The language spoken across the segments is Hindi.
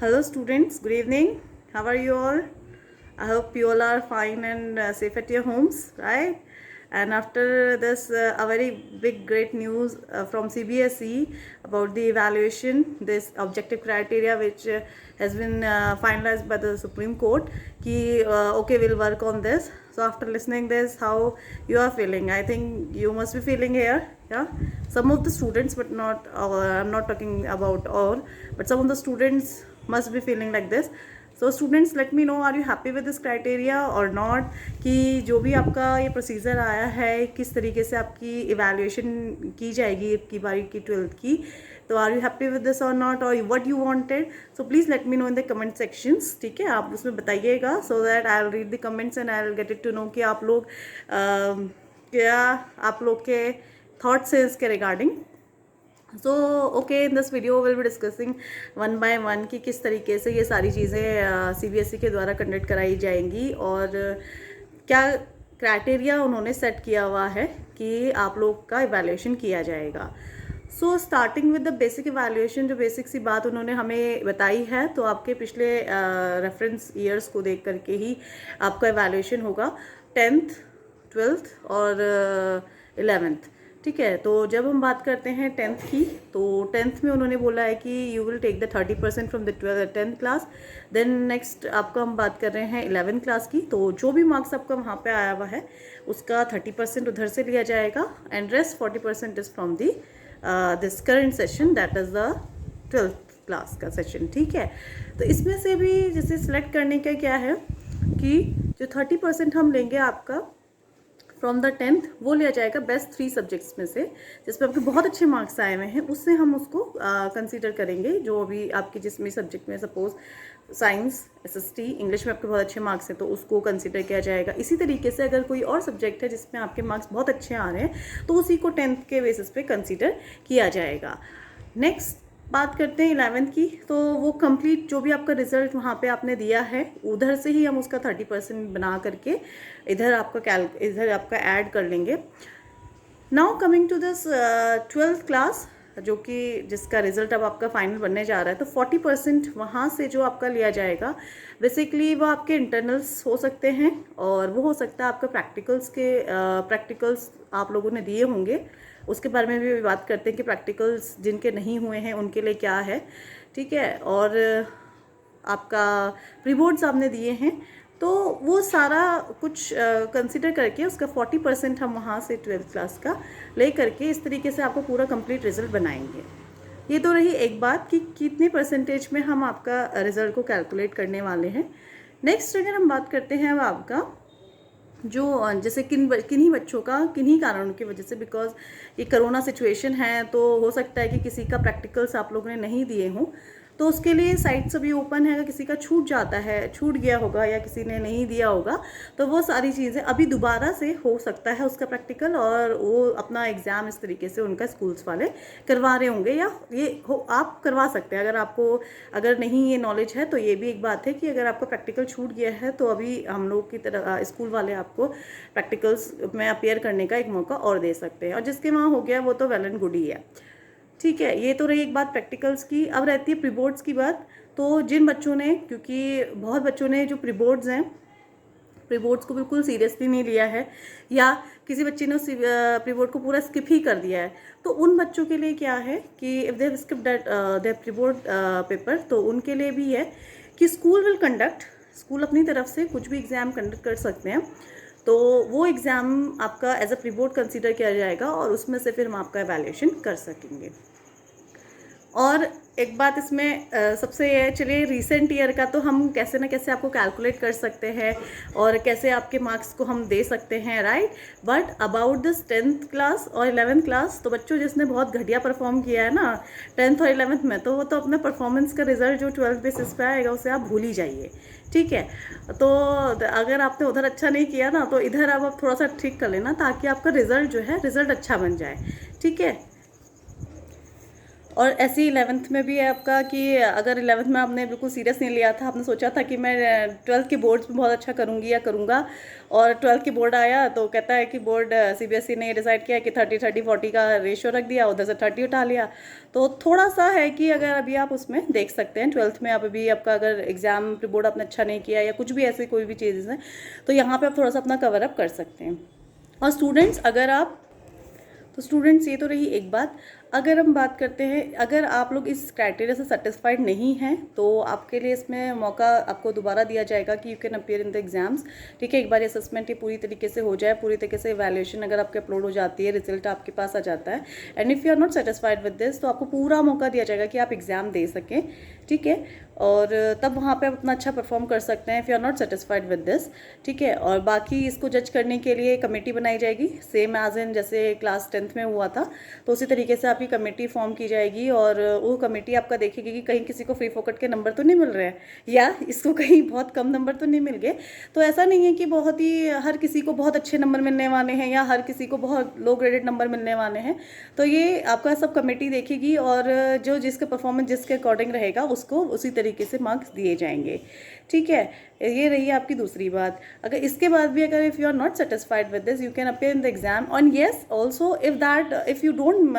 Hello students, good evening. How are you all? I hope you all are fine and safe at your homes, right? And after this, a very big great news from CBSE about the evaluation, this objective criteria which has been finalized by the Supreme Court. Ki okay, we'll work on this. So after listening this, how you are feeling? I think you must be feeling here, yeah. Some of the students, but not. I'm not talking about all, but some of the students must be feeling like this. So students let me know are you happy with this criteria or not कि जो भी आपका ये प्रोसीजर आया है किस तरीके से आपकी इवैल्यूएशन की जाएगी आपकी बारी की 12th की, तो are you happy with this or not or what you wanted. So please let me know in the comment sections. ठीक है, आप उसमें बताइएगा so that I will read the comments and I will get it to know कि आप लोग क्या आप लोग के थॉट्स है इसके regarding. So okay, in this video will be discussing one by one कि किस तरीके से ये सारी चीज़ें CBSE के द्वारा कंडक्ट कराई जाएंगी और क्या क्राइटेरिया उन्होंने सेट किया हुआ है कि आप लोग का इवैल्यूएशन किया जाएगा. So starting with the basic evaluation, जो बेसिक सी बात उन्होंने हमें बताई है, तो आपके पिछले रेफरेंस ईयर्स को देख करके ही आपका इवैल्यूएशन होगा 10th 12th और 11th. ठीक है, तो जब हम बात करते हैं 10th की, तो 10th में उन्होंने बोला है कि you will take the 30% from the 10th class. Then next आपका हम बात कर रहे हैं 11th क्लास की, तो जो भी मार्क्स आपका वहाँ पे आया हुआ है उसका 30% उधर से लिया जाएगा and rest 40% is from the this current session, that is the 12th class का सेशन. ठीक है, तो इसमें से भी जैसे सिलेक्ट करने का क्या है कि जो 30% हम लेंगे आपका फ्रॉम द 10th वो लिया जाएगा बेस्ट 3 सब्जेक्ट्स में से, जिसमें आपके बहुत अच्छे मार्क्स आए हुए हैं उससे हम उसको कंसीडर करेंगे. जो भी आपके जिसमें सब्जेक्ट में सपोज साइंस, SST, इंग्लिश में आपके बहुत अच्छे मार्क्स हैं तो उसको कंसीडर किया जाएगा. इसी तरीके से अगर कोई और सब्जेक्ट है जिसमें आपके मार्क्स बहुत अच्छे आ रहे हैं तो उसी को 10th के बेसिस पे कंसीडर किया जाएगा. नेक्स्ट बात करते हैं 11th की, तो वो कंप्लीट जो भी आपका रिजल्ट वहाँ पे आपने दिया है उधर से ही हम उसका 30% बना करके इधर आपका ऐड कर लेंगे. Now coming to this 12th class, जो कि जिसका रिजल्ट अब आपका फाइनल बनने जा रहा है, तो 40% वहाँ से जो आपका लिया जाएगा बेसिकली वो आपके इंटरनल्स हो सकते हैं और वो हो सकता है आपका प्रैक्टिकल्स आप लोगों ने दिए होंगे, उसके बारे में भी बात करते हैं कि प्रैक्टिकल्स जिनके नहीं हुए हैं उनके लिए क्या है. ठीक है, और आपका प्री बोर्ड्स आपने दिए हैं तो वो सारा कुछ कंसिडर करके उसका 40% हम वहाँ से 12th क्लास का ले करके इस तरीके से आपको पूरा कंप्लीट रिजल्ट बनाएंगे. ये तो रही एक बात कि कितने परसेंटेज में हम आपका रिजल्ट को कैलकुलेट करने वाले हैं. नेक्स्ट अगर हम बात करते हैं अब आपका जो जैसे किन्हीं बच्चों का किन्हीं कारणों की वजह से, बिकॉज ये कोरोना सिचुएशन है तो हो सकता है कि किसी का प्रैक्टिकल्स आप लोगों ने नहीं दिए हों, तो उसके लिए साइट्स अभी ओपन है. अगर किसी का छूट जाता है, छूट गया होगा या किसी ने नहीं दिया होगा, तो वो सारी चीज़ें अभी दोबारा से हो सकता है उसका प्रैक्टिकल और वो अपना एग्ज़ाम इस तरीके से उनका स्कूल्स वाले करवा रहे होंगे या ये हो आप करवा सकते हैं. अगर नहीं ये नॉलेज है तो ये भी एक बात है कि अगर आपका प्रैक्टिकल छूट गया है तो अभी हम लोग की तरह स्कूल वाले आपको प्रैक्टिकल्स में अपेयर करने का एक मौका और दे सकते हैं, और जिसके वहाँ हो गया वो तो वेल एंड गुड ही है. ठीक है, ये तो रही एक बात प्रैक्टिकल्स की. अब रहती है प्री बोर्ड्स की बात. तो जिन बच्चों ने, क्योंकि बहुत बच्चों ने जो प्री बोर्ड्स हैं, प्री बोर्ड्स को बिल्कुल सीरियसली नहीं लिया है या किसी बच्चे ने प्री बोर्ड को पूरा स्किप ही कर दिया है, तो उन बच्चों के लिए क्या है कि if they skip their pre board paper, तो उनके लिए भी है कि स्कूल अपनी तरफ से कुछ भी एग्ज़ाम कंडक्ट कर सकते हैं, तो वो एग्ज़ाम आपका as a pre board consider किया जाएगा और उसमें से फिर हम आपका एवैल्यूएशन कर सकेंगे. और एक बात इसमें सबसे ये, चलिए रिसेंट ईयर का तो हम कैसे ना कैसे आपको कैलकुलेट कर सकते हैं और कैसे आपके मार्क्स को हम दे सकते हैं, right. But about this 10th class और 11th क्लास, तो बच्चों जिसने बहुत घटिया परफॉर्म किया है ना 10th और 11th में, तो वो तो अपना परफॉर्मेंस का रिजल्ट जो 12th बेसिस पे आएगा उसे आप भूल ही जाइए. ठीक है, तो अगर आपने उधर अच्छा नहीं किया ना तो इधर आप थोड़ा सा ठीक कर लेना ताकि आपका रिजल्ट जो है रिजल्ट अच्छा बन जाए. ठीक है, और ऐसे ही 11th में भी है आपका कि अगर 11th में आपने बिल्कुल सीरियस नहीं लिया था, आपने सोचा था कि मैं 12th के बोर्ड्स में बहुत अच्छा करूँगी या करूँगा, और 12th की बोर्ड आया तो कहता है कि बोर्ड सीबीएसई ने डिसाइड किया कि 30-30-40 का रेशियो रख दिया, उधर से 30 उठा लिया। तो थोड़ा सा है कि अगर अभी आप उसमें देख सकते हैं 12th में आप अभी आपका अगर एग्जाम बोर्ड आपने अच्छा नहीं किया या कुछ भी ऐसे कोई भी चीज़ें हैं, तो यहाँ पर आप थोड़ा सा अपना कवर अप कर सकते हैं। और स्टूडेंट्स अगर आप तो स्टूडेंट्स ये तो रही एक बात। अगर हम बात करते हैं, अगर आप लोग इस क्राइटेरिया से सेटिस्फाइड नहीं हैं तो आपके लिए इसमें मौका आपको दोबारा दिया जाएगा कि you can appear in the exams. ठीक है, एक बार असेसमेंट ये पूरी तरीके से हो जाए, पूरी तरीके से इवैल्यूएशन अगर आपके अपलोड हो जाती है, रिजल्ट आपके पास आ जाता है, and if you are not satisfied with this, तो आपको पूरा मौका दिया जाएगा कि आप एग्ज़ाम दे सकें। ठीक है, और तब वहाँ पे आप अपना अच्छा परफॉर्म कर सकते हैं if you are not satisfied with this. ठीक है, और बाकी इसको जज करने के लिए कमेटी बनाई जाएगी, सेम एज इन जैसे क्लास 10th में हुआ था, तो उसी तरीके से आपकी कमेटी फॉर्म की जाएगी, और वो कमेटी आपका देखेगी कि कहीं किसी को फ्री फोकट के नंबर तो नहीं मिल रहे हैं, या इसको कहीं बहुत कम नंबर तो नहीं मिल गए। तो ऐसा नहीं है कि बहुत ही हर किसी को बहुत अच्छे नंबर मिलने वाले हैं या हर किसी को बहुत लो ग्रेडेड नंबर मिलने वाले हैं। तो ये आपका सब कमेटी देखेगी, और जो जिसका परफॉर्मेंस जिसके अकॉर्डिंग रहेगा उसको उसी तरीके से मार्क्स दिए जाएंगे। ठीक है, ये रही आपकी दूसरी बात। अगर इसके बाद भी अगर if you are not satisfied with this, you can appear in the exam, और yes also if you don't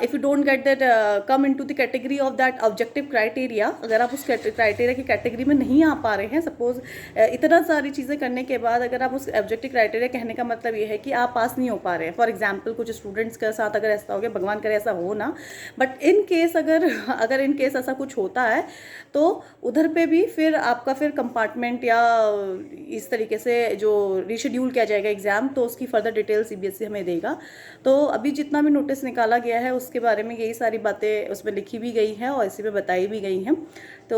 if you don't get that come into the category of that objective criteria, अगर आप उस क्राइटेरिया की कैटेगरी में नहीं आ पा रहे हैं, सपोज इतना सारी चीज़ें करने के बाद अगर आप उस ऑब्जेक्टिव क्राइटेरिया, कहने का मतलब ये है कि आप पास नहीं हो पा रहे हैं। फॉर एग्जांपल कुछ स्टूडेंट्स के साथ अगर ऐसा हो गया, भगवान करे ऐसा हो ना, बट इन केस अगर इन केस ऐसा कुछ होता है तो उधर पे भी फिर आपका फिर कंपार्टमेंट या इस तरीके से जो रीशेड्यूल किया जाएगा एग्ज़ाम, तो उसकी फर्दर डिटेल सीबीएसई हमें देगा। तो अभी जितना भी नोटिस निकाला गया है उसके बारे में यही सारी बातें उसमें लिखी भी गई हैं और इसी में बताई भी गई हैं। तो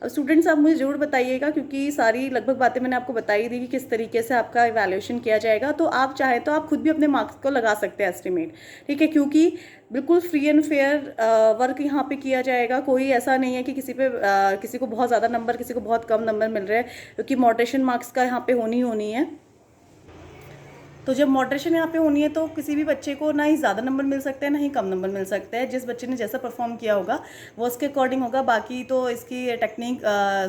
स्टूडेंट्स आप मुझे ज़रूर बताइएगा, क्योंकि सारी लगभग बातें मैंने आपको बताई दी कि किस तरीके से आपका इवैल्यूएशन किया जाएगा। तो आप चाहे तो आप खुद भी अपने मार्क्स को लगा सकते हैं एस्टिमेट। ठीक है, क्योंकि बिल्कुल फ्री एंड फेयर वर्क यहाँ पे किया जाएगा। कोई ऐसा नहीं है कि किसी को बहुत ज़्यादा नंबर, किसी को बहुत कम नंबर मिल रहे हैं, क्योंकि मॉडरेशन मार्क्स का यहाँ पे होनी है। तो जब मॉडरेशन यहाँ पे होनी है तो किसी भी बच्चे को ना ही ज़्यादा नंबर मिल सकते हैं ना ही कम नंबर मिल सकते हैं। जिस बच्चे ने जैसा परफॉर्म किया होगा वो उसके अकॉर्डिंग होगा। बाकी तो इसकी टेक्निक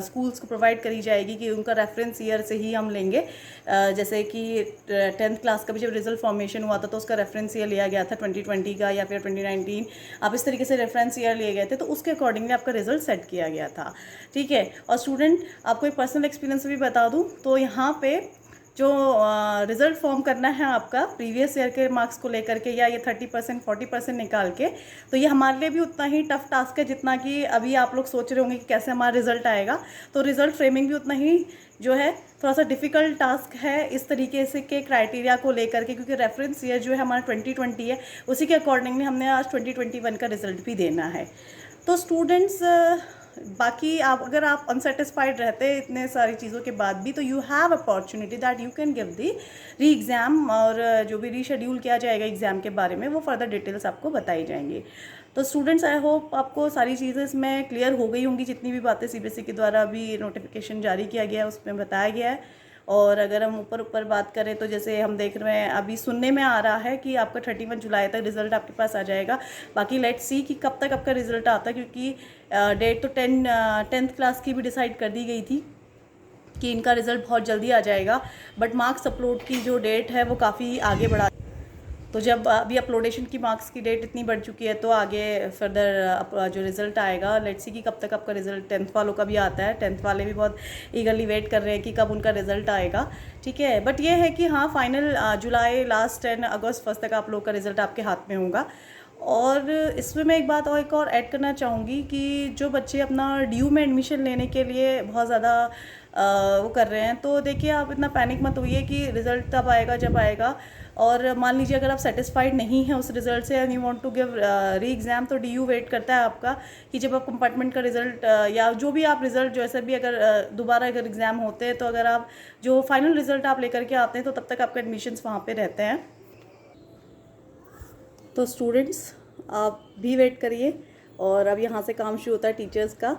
स्कूल्स को प्रोवाइड करी जाएगी कि उनका रेफरेंस ईयर से ही हम लेंगे। जैसे कि 10th क्लास का भी जब रिजल्ट फॉर्मेशन हुआ था तो उसका रेफरेंस ईयर लिया गया था 2020 का या फिर 2019, आप इस तरीके से रेफरेंस ईयर लिए गए थे, तो उसके अकॉर्डिंगली आपका रिजल्ट सेट किया गया था। ठीक है, और स्टूडेंट आपको एक पर्सनल एक्सपीरियंस भी बता दूँ तो यहाँ पे जो रिज़ल्ट फॉर्म करना है आपका प्रीवियस ईयर के मार्क्स को लेकर के, या ये 30% 40% निकाल के, तो ये हमारे लिए भी उतना ही टफ टास्क है जितना कि अभी आप लोग सोच रहे होंगे कि कैसे हमारा रिज़ल्ट आएगा। तो रिज़ल्ट फ्रेमिंग भी उतना ही जो है थोड़ा सा डिफ़िकल्ट टास्क है इस तरीके से के क्राइटेरिया को लेकर के, क्योंकि रेफरेंस ईयर जो है हमारा 2020 है, उसी के अकॉर्डिंगली हमने आज 2021 का रिज़ल्ट भी देना है। तो स्टूडेंट्स बाकी अगर आप अनसेटिस्फाइड रहते हैं इतने सारी चीज़ों के बाद भी, तो you have opportunity that you can give दी री एग्ज़ाम, और जो भी रीशेड्यूल किया जाएगा एग्ज़ाम के बारे में वो फर्दर डिटेल्स आपको बताई जाएंगी। तो स्टूडेंट्स आई होप आपको सारी चीज़ें इसमें क्लियर हो गई होंगी, जितनी भी बातें सीबीएसई के द्वारा अभी नोटिफिकेशन जारी किया गया है उसमें बताया गया है। और अगर हम ऊपर बात करें तो जैसे हम देख रहे हैं अभी सुनने में आ रहा है कि आपका 31 जुलाई तक रिज़ल्ट आपके पास आ जाएगा। बाकी लेट्स सी कि कब तक आपका रिज़ल्ट आता है, क्योंकि डेट तो 10th क्लास की भी डिसाइड कर दी गई थी कि इनका रिज़ल्ट बहुत जल्दी आ जाएगा, बट मार्क्स अपलोड की जो डेट है वो काफ़ी आगे बढ़ा। तो जब अभी अपलोडेशन की मार्क्स की डेट इतनी बढ़ चुकी है तो आगे फर्दर जो रिज़ल्ट आएगा, लेट्स सी कि कब तक आपका रिज़ल्ट 10th वालों का भी आता है। 10th वाले भी बहुत ईगरली वेट कर रहे हैं कि कब उनका रिज़ल्ट आएगा। ठीक है, बट ये है कि हाँ फाइनल जुलाई लास्ट 10 अगस्त फर्स्ट तक आप लोग का रिज़ल्ट आपके हाथ में होगा। और इसमें मैं एक बात और ऐड करना चाहूँगी कि जो बच्चे अपना ड्यू में एडमिशन लेने के लिए बहुत ज़्यादा वो कर रहे हैं, तो देखिए आप इतना पैनिक मत होइए कि रिज़ल्ट तब आएगा जब आएगा। और मान लीजिए अगर आप सेटिस्फाइड नहीं हैं उस रिज़ल्ट से and you want to give re exam, तो डी वेट करता है आपका कि जब आप कंपार्टमेंट का रिज़ल्ट या जो भी आप रिज़ल्ट जैसे भी अगर दोबारा अगर एग्ज़ाम होते हैं, तो अगर आप जो फाइनल रिज़ल्ट आप लेकर के आते हैं तो तब तक आपका एडमिशन्स वहाँ पे रहते हैं। तो स्टूडेंट्स आप भी वेट करिए, और अब यहाँ से काम शुरू होता है टीचर्स का।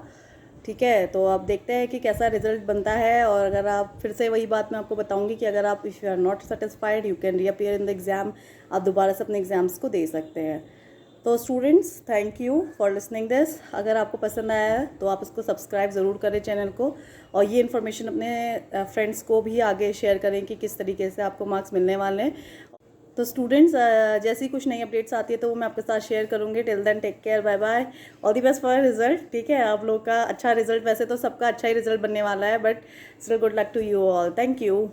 ठीक है, तो आप देखते हैं कि कैसा रिज़ल्ट बनता है। और अगर आप फिर से वही बात मैं आपको बताऊंगी कि अगर आप if you are not satisfied you can reappear in the exam, आप दोबारा से अपने एग्ज़ाम्स को दे सकते हैं। तो students, thank you for listening this. अगर आपको पसंद आया है तो आप इसको सब्सक्राइब ज़रूर करें चैनल को, और ये इन्फॉर्मेशन अपने फ्रेंड्स को भी आगे शेयर करें कि किस तरीके से आपको मार्क्स मिलने वाले हैं। तो स्टूडेंट्स, जैसी कुछ नई अपडेट्स आती है तो वो मैं आपके साथ शेयर करूँगी। Till then take care, bye bye, all the best for result. ठीक है, आप लोग का अच्छा रिजल्ट, वैसे तो सबका अच्छा ही रिजल्ट बनने वाला है, but still good luck to you all. Thank you.